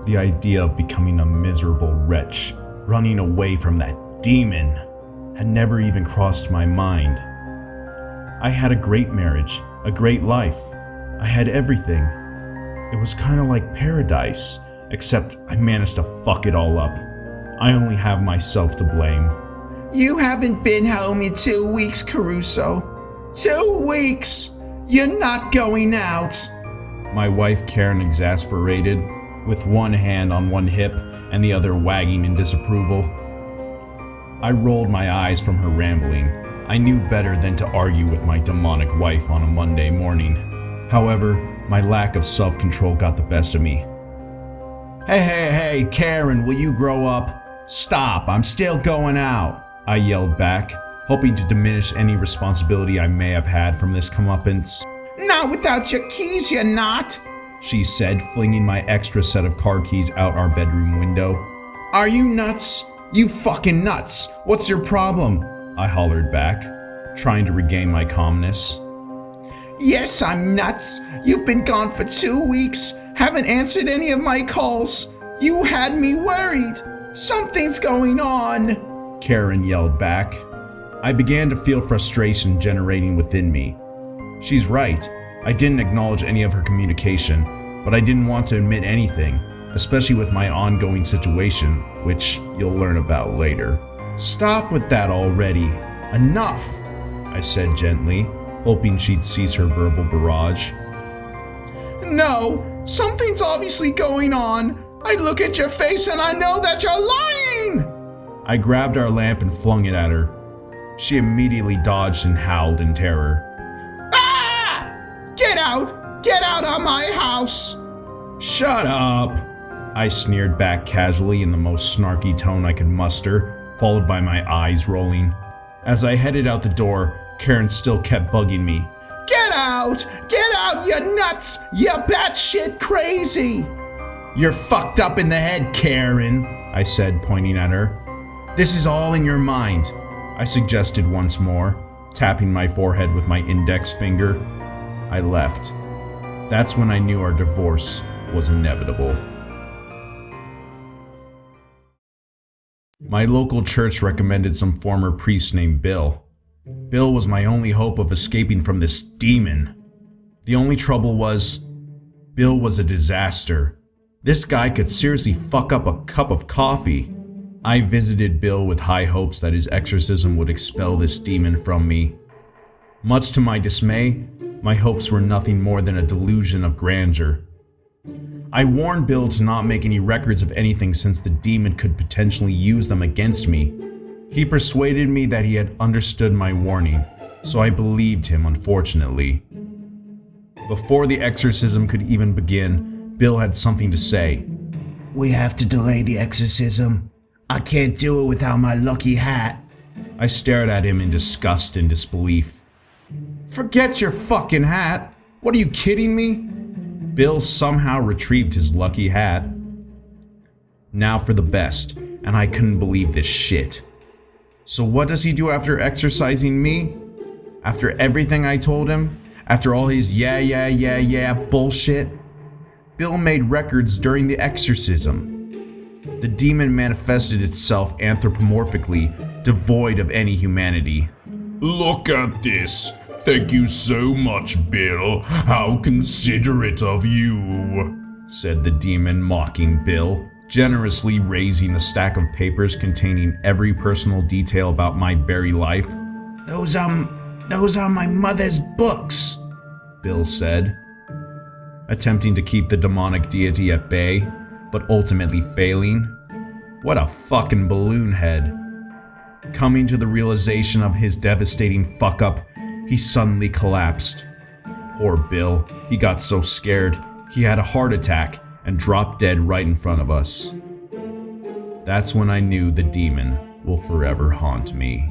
The idea of becoming a miserable wretch, running away from that demon, had never even crossed my mind. I had a great marriage, a great life. I had everything. It was kind of like paradise, except I managed to fuck it all up. I only have myself to blame. You haven't been home in 2 weeks, Caruso. 2 weeks! You're not going out. My wife Karen exasperated, with one hand on one hip and the other wagging in disapproval. I rolled my eyes from her rambling. I knew better than to argue with my demonic wife on a Monday morning. However, my lack of self-control got the best of me. Hey, Karen, will you grow up? Stop, I'm still going out, I yelled back, hoping to diminish any responsibility I may have had from this comeuppance. Not without your keys, you're not, she said, flinging my extra set of car keys out our bedroom window. Are you nuts? You fucking nuts! What's your problem? I hollered back, trying to regain my calmness. Yes, I'm nuts. You've been gone for 2 weeks, haven't answered any of my calls. You had me worried. Something's going on, Karen yelled back. I began to feel frustration generating within me. She's right. I didn't acknowledge any of her communication, but I didn't want to admit anything, especially with my ongoing situation, which you'll learn about later. Stop with that already. Enough, I said gently, hoping she'd cease her verbal barrage. No, something's obviously going on. I look at your face and I know that you're lying! I grabbed our lamp and flung it at her. She immediately dodged and howled in terror. Ah! Get out! Get out of my house! Shut up! I sneered back casually in the most snarky tone I could muster, followed by my eyes rolling. As I headed out the door, Karen still kept bugging me. Get out! Get out, you nuts! You batshit crazy! You're fucked up in the head, Karen, I said, pointing at her. This is all in your mind, I suggested once more, tapping my forehead with my index finger. I left. That's when I knew our divorce was inevitable. My local church recommended some former priest named Bill. Bill was my only hope of escaping from this demon. The only trouble was, Bill was a disaster. This guy could seriously fuck up a cup of coffee. I visited Bill with high hopes that his exorcism would expel this demon from me. Much to my dismay, my hopes were nothing more than a delusion of grandeur. I warned Bill to not make any records of anything since the demon could potentially use them against me. He persuaded me that he had understood my warning, so I believed him, unfortunately. Before the exorcism could even begin, Bill had something to say. We have to delay the exorcism. I can't do it without my lucky hat. I stared at him in disgust and disbelief. Forget your fucking hat. What, are you kidding me? Bill somehow retrieved his lucky hat. Now for the best, and I couldn't believe this shit. So what does he do after exorcising me? After everything I told him? After all his yeah bullshit? Bill made records during the exorcism. The demon manifested itself anthropomorphically, devoid of any humanity. Look at this. Thank you so much, Bill. How considerate of you, said the demon, mocking Bill, generously raising a stack of papers containing every personal detail about my very life. Those are my mother's books, Bill said, attempting to keep the demonic deity at bay, but ultimately failing. What a fucking balloon head. Coming to the realization of his devastating fuck-up, he suddenly collapsed. Poor Bill, he got so scared, he had a heart attack and dropped dead right in front of us. That's when I knew the demon will forever haunt me.